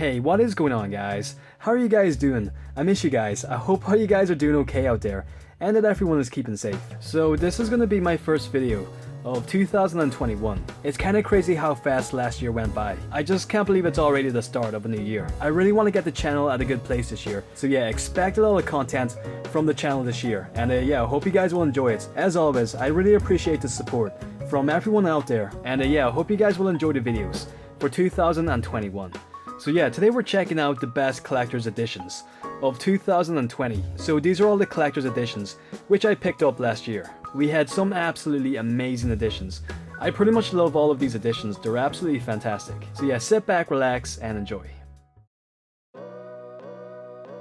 Hey, what is going on, guys? How are you guys doing? I miss you guys. I hope all you guys are doing okay out there and that everyone is keeping safe. So this is gonna be my first video of 2021. It's kinda crazy how fast last year went by. I just can't believe it's already the start of a new year. I really want to get the channel at a good place this year. So yeah, expect a lot of content from the channel this year. And yeah, I hope you guys will enjoy it. As always, I really appreciate the support from everyone out there. And yeah, I hope you guys will enjoy the videos for 2021. So yeah, today we're checking out the best collector's editions of 2020. So these are all the collector's editions which I picked up last year. We had some absolutely amazing editions. I pretty much love all of these editions, they're absolutely fantastic. So yeah, sit back, relax, and enjoy.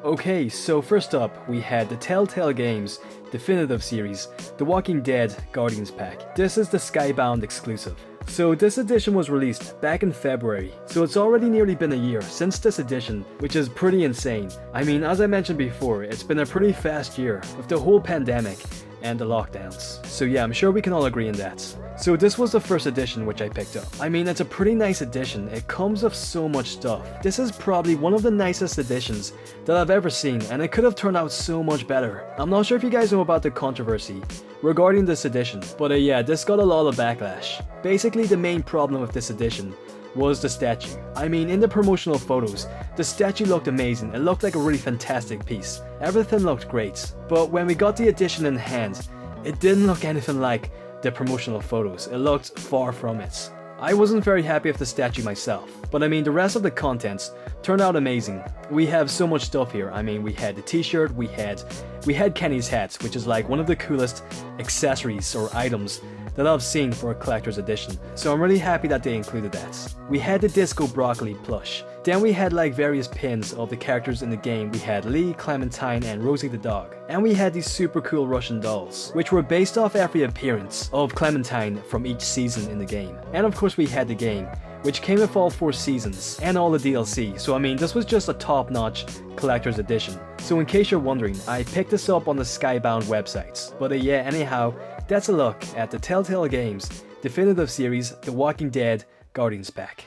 Okay, so first up, we had the Telltale Games Definitive Series, The Walking Dead Guardians Pack. This is the Skybound exclusive. So this edition was released back in February, so it's already nearly been a year since this edition, which is pretty insane. I mean, as I mentioned before, it's been a pretty fast year with the whole pandemic and the lockdowns. So yeah, I'm sure we can all agree on that. So this was the first edition which I picked up. I mean, it's a pretty nice edition. It comes with so much stuff. This is probably one of the nicest editions that I've ever seen, and it could have turned out so much better. I'm not sure if you guys know about the controversy regarding this edition, but yeah, this got a lot of backlash. Basically, the main problem with this edition was the statue. I mean, in the promotional photos, the statue looked amazing. It looked like a really fantastic piece. Everything looked great. But when we got the edition in hand, it didn't look anything like the promotional photos. It looked far from it. I wasn't very happy with the statue myself, but I mean, the rest of the contents turned out amazing. We have so much stuff here. I mean, we had the t-shirt, we had Kenny's hat, which is like one of the coolest accessories or items that I've seen for a collector's edition, so I'm really happy that they included that. We had the Disco Broccoli plush. Then we had like various pins of the characters in the game. We had Lee, Clementine, and Rosie the dog. And we had these super cool Russian dolls, which were based off every appearance of Clementine from each season in the game. And of course we had the game, which came with all 4 seasons and all the DLC, so I mean, this was just a top-notch collector's edition. So in case you're wondering, I picked this up on the Skybound website. But yeah, anyhow, that's a look at the Telltale Games Definitive Series The Walking Dead Guardians Pack.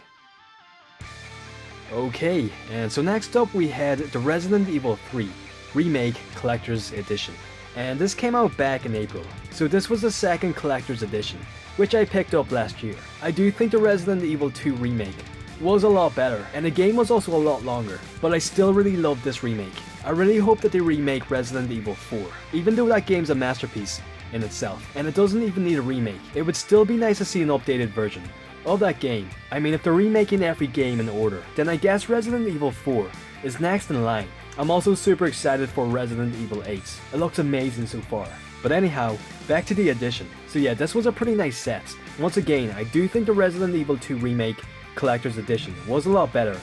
Okay, and so next up we had the Resident Evil 3 Remake Collector's Edition. And this came out back in April, so this was the second collector's edition, which I picked up last year. I do think the Resident Evil 2 remake was a lot better, and the game was also a lot longer, but I still really love this remake. I really hope that they remake Resident Evil 4, even though that game's a masterpiece in itself, and it doesn't even need a remake. It would still be nice to see an updated version of that game. I mean, if they're remaking every game in order, then I guess Resident Evil 4 is next in line. I'm also super excited for Resident Evil 8. It looks amazing so far. But anyhow, back to the edition. So yeah, this was a pretty nice set. Once again, I do think the Resident Evil 2 Remake Collector's Edition was a lot better.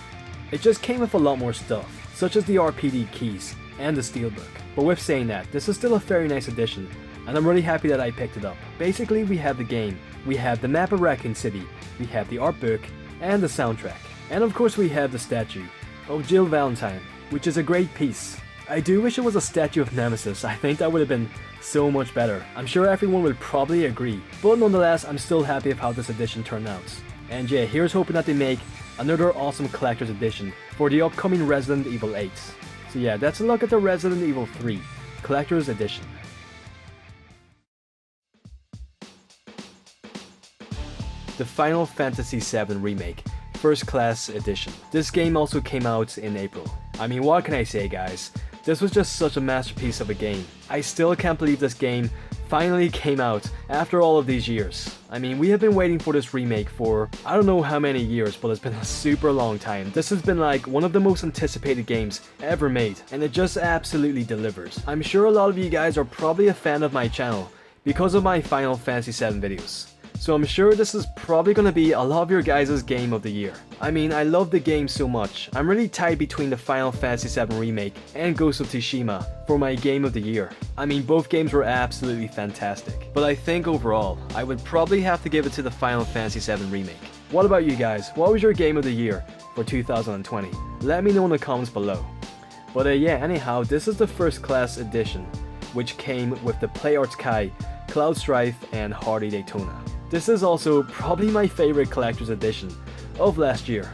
It just came with a lot more stuff, such as the RPD keys and the steelbook. But with saying that, this is still a very nice edition, and I'm really happy that I picked it up. Basically, we have the game, we have the map of Raccoon City, we have the art book, and the soundtrack. And of course we have the statue of Jill Valentine, which is a great piece. I do wish it was a statue of Nemesis. I think that would have been so much better. I'm sure everyone would probably agree. But nonetheless, I'm still happy with how this edition turned out. And yeah, here's hoping that they make another awesome collector's edition for the upcoming Resident Evil 8. So yeah, that's a look at the Resident Evil 3 Collector's Edition. The Final Fantasy VII Remake First Class Edition. This game also came out in April. I mean, what can I say, guys? This was just such a masterpiece of a game. I still can't believe this game finally came out after all of these years. I mean, we have been waiting for this remake for I don't know how many years, but it's been a super long time. This has been like one of the most anticipated games ever made, and it just absolutely delivers. I'm sure a lot of you guys are probably a fan of my channel because of my Final Fantasy VII videos. So I'm sure this is probably gonna be a lot of your guys' game of the year. I mean, I love the game so much. I'm really tied between the Final Fantasy VII Remake and Ghost of Tsushima for my game of the year. I mean, both games were absolutely fantastic. But I think overall, I would probably have to give it to the Final Fantasy VII Remake. What about you guys? What was your game of the year for 2020? Let me know in the comments below. But yeah, anyhow, this is the First Class Edition, which came with the PlayArts Kai, Cloud Strife, and Hardy Daytona. This is also probably my favorite collector's edition of last year.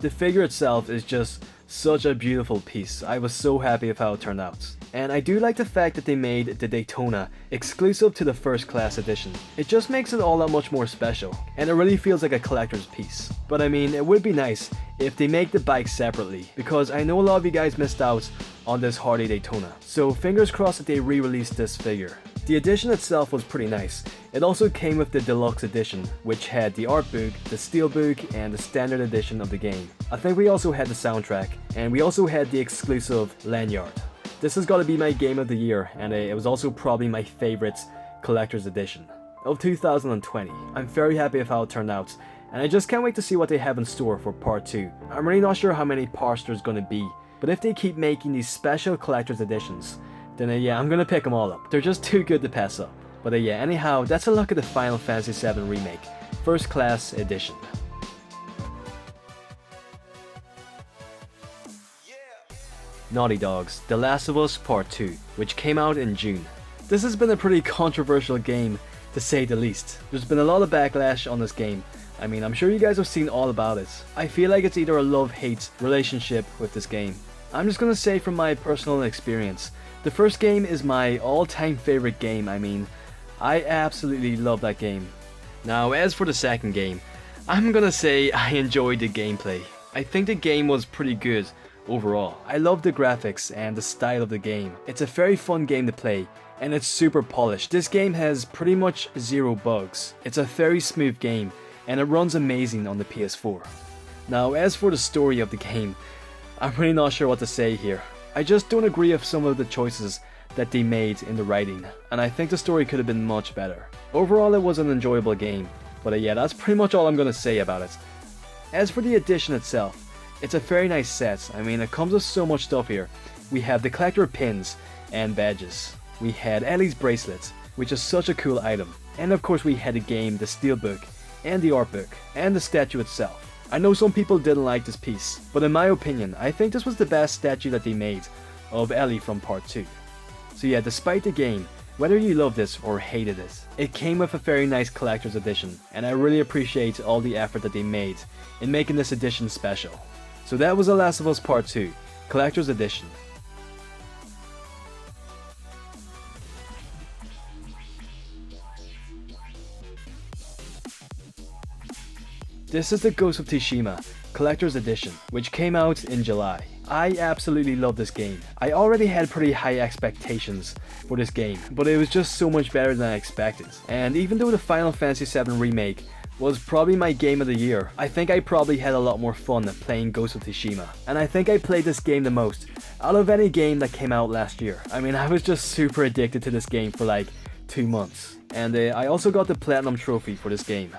The figure itself is just such a beautiful piece. I was so happy with how it turned out. And I do like the fact that they made the Daytona exclusive to the first class edition. It just makes it all that much more special, and it really feels like a collector's piece. But I mean, it would be nice if they make the bike separately, because I know a lot of you guys missed out on this Harley Daytona. So fingers crossed that they re-released this figure. The edition itself was pretty nice. It also came with the deluxe edition, which had the art book, the steelbook, and the standard edition of the game. I think we also had the soundtrack, and we also had the exclusive lanyard. This has got to be my game of the year, and it was also probably my favorite collector's edition of 2020. I'm very happy with how it turned out, and I just can't wait to see what they have in store for part 2. I'm really not sure how many parts there's going to be, but if they keep making these special collector's editions, then yeah, I'm gonna pick them all up. They're just too good to pass up. But yeah, anyhow, that's a look at the Final Fantasy VII Remake, First Class Edition. Naughty Dog's The Last of Us Part 2, which came out in June. This has been a pretty controversial game, to say the least. There's been a lot of backlash on this game. I mean, I'm sure you guys have seen all about it. I feel like it's either a love-hate relationship with this game. I'm just gonna say from my personal experience, the first game is my all-time favorite game. I mean, I absolutely love that game. Now, as for the second game, I'm gonna say I enjoyed the gameplay. I think the game was pretty good overall. I love the graphics and the style of the game. It's a very fun game to play, and it's super polished. This game has pretty much zero bugs. It's a very smooth game, and it runs amazing on the PS4. Now, as for the story of the game, I'm really not sure what to say here. I just don't agree with some of the choices that they made in the writing, and I think the story could have been much better. Overall, it was an enjoyable game, but yeah, that's pretty much all I'm gonna say about it. As for the edition itself, it's a very nice set. I mean, it comes with so much stuff here. We have the collector pins and badges. We had Ellie's bracelet, which is such a cool item. And of course we had the game, the steelbook, and the art book, and the statue itself. I know some people didn't like this piece, but in my opinion, I think this was the best statue that they made of Ellie from part 2. So yeah, despite the game, whether you loved it or hated it, it came with a very nice collector's edition, and I really appreciate all the effort that they made in making this edition special. So that was The Last of Us Part 2, Collector's Edition. This is the Ghost of Tsushima Collector's Edition, which came out in July. I absolutely love this game. I already had pretty high expectations for this game, but it was just so much better than I expected. And even though the Final Fantasy VII Remake was probably my game of the year, I think I probably had a lot more fun playing Ghost of Tsushima. And I think I played this game the most out of any game that came out last year. I mean, I was just super addicted to this game for like 2 months. And I also got the Platinum Trophy for this game.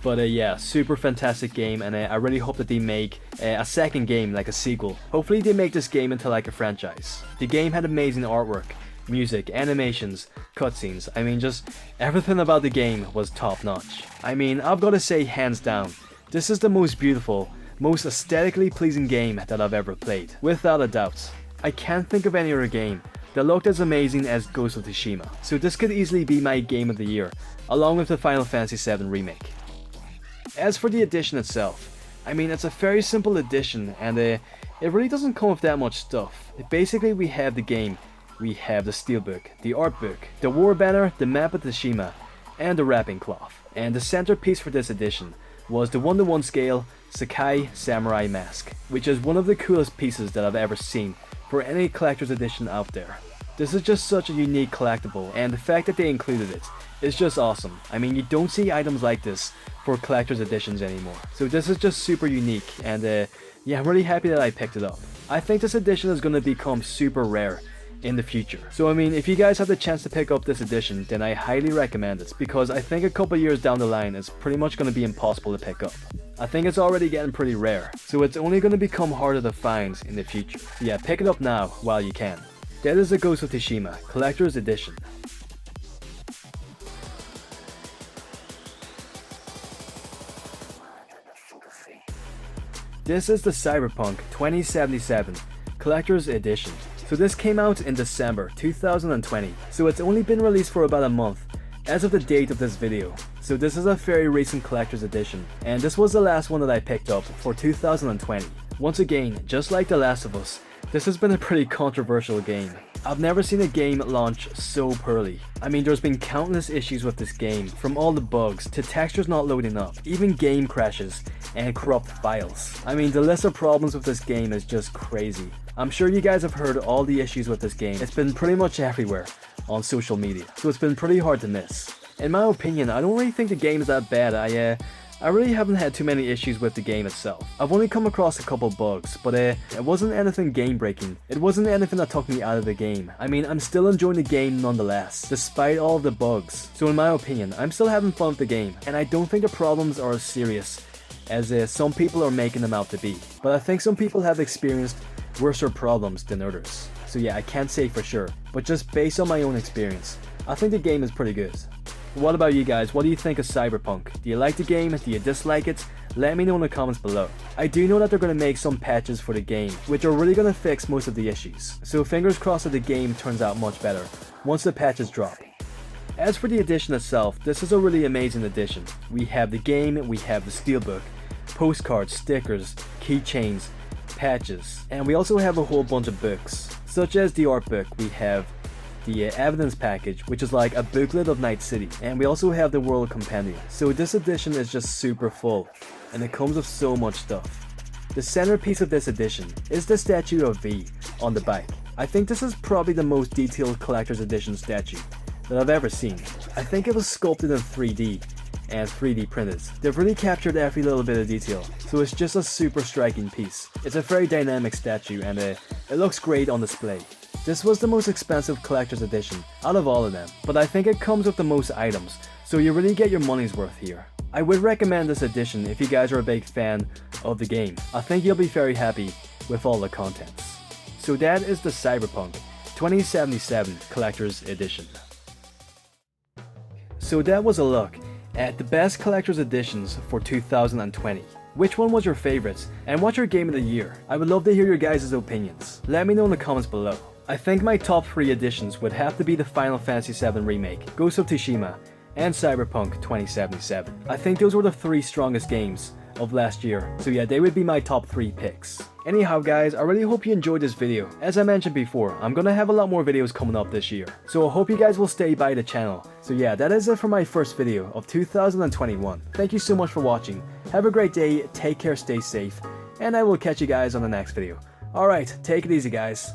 But yeah, super fantastic game, and I really hope that they make a second game, like a sequel. Hopefully they make this game into like a franchise. The game had amazing artwork, music, animations, cutscenes. I mean, just everything about the game was top notch. I mean, I've got to say hands down, this is the most beautiful, most aesthetically pleasing game that I've ever played, without a doubt. I can't think of any other game that looked as amazing as Ghost of Tsushima. So this could easily be my game of the year, along with the Final Fantasy VII Remake. As for the edition itself, I mean, it's a very simple edition, and it really doesn't come with that much stuff. Basically, we have the game, we have the steelbook, the art book, the war banner, the map of Tsushima, and the wrapping cloth. And the centerpiece for this edition was the 1:1 scale Sakai Samurai mask, which is one of the coolest pieces that I've ever seen for any collector's edition out there. This is just such a unique collectible, and the fact that they included it is just awesome. I mean, you don't see items like this for collector's editions anymore. So this is just super unique, and yeah, I'm really happy that I picked it up. I think this edition is going to become super rare in the future. So I mean, if you guys have the chance to pick up this edition, then I highly recommend it, because I think a couple years down the line it's pretty much going to be impossible to pick up. I think it's already getting pretty rare, so it's only going to become harder to find in the future. So yeah, pick it up now while you can. That is the Ghost of Tsushima Collector's Edition. This is the Cyberpunk 2077 Collector's Edition. So this came out in December 2020, so it's only been released for about a month as of the date of this video. So this is a very recent collector's edition, and this was the last one that I picked up for 2020. Once again, just like The Last of Us, this has been a pretty controversial game. I've never seen a game launch so poorly. I mean, there's been countless issues with this game, from all the bugs to textures not loading up, even game crashes and corrupt files. I mean, the list of problems with this game is just crazy. I'm sure you guys have heard all the issues with this game. It's been pretty much everywhere on social media, so it's been pretty hard to miss. In my opinion, I don't really think the game is that bad. I really haven't had too many issues with the game itself. I've only come across a couple bugs, but it wasn't anything game breaking. It wasn't anything that took me out of the game. I mean, I'm still enjoying the game nonetheless, despite all of the bugs. So in my opinion, I'm still having fun with the game, and I don't think the problems are as serious as some people are making them out to be. But I think some people have experienced worse problems than others. So yeah, I can't say for sure, but just based on my own experience, I think the game is pretty good. What about you guys? What do you think of Cyberpunk? Do you like the game? Do you dislike it? Let me know in the comments below. I do know that they're going to make some patches for the game, which are really going to fix most of the issues. So fingers crossed that the game turns out much better once the patches drop. As for the edition itself, this is a really amazing edition. We have the game, we have the steelbook, postcards, stickers, keychains, patches, and we also have a whole bunch of books, such as the art book. We have the evidence package, which is like a booklet of Night City, and we also have the World Compendium. So this edition is just super full, and it comes with so much stuff. The centerpiece of this edition is the statue of V on the bike. I think this is probably the most detailed collector's edition statue that I've ever seen. I think it was sculpted in 3D and 3D printed. They've really captured every little bit of detail, so it's just a super striking piece. It's a very dynamic statue, and it looks great on display. This was the most expensive collector's edition out of all of them, but I think it comes with the most items, so you really get your money's worth here. I would recommend this edition if you guys are a big fan of the game. I think you'll be very happy with all the contents. So that is the Cyberpunk 2077 Collector's Edition. So that was a look at the best collector's editions for 2020. Which one was your favorite, and what's your game of the year? I would love to hear your guys' opinions. Let me know in the comments below. I think my top 3 editions would have to be the Final Fantasy VII Remake, Ghost of Tsushima, and Cyberpunk 2077. I think those were the 3 strongest games of last year, so yeah, they would be my top 3 picks. Anyhow guys, I really hope you enjoyed this video. As I mentioned before, I'm gonna have a lot more videos coming up this year, so I hope you guys will stay by the channel. So yeah, that is it for my first video of 2021. Thank you so much for watching. Have a great day, take care, stay safe, and I will catch you guys on the next video. Alright, take it easy guys.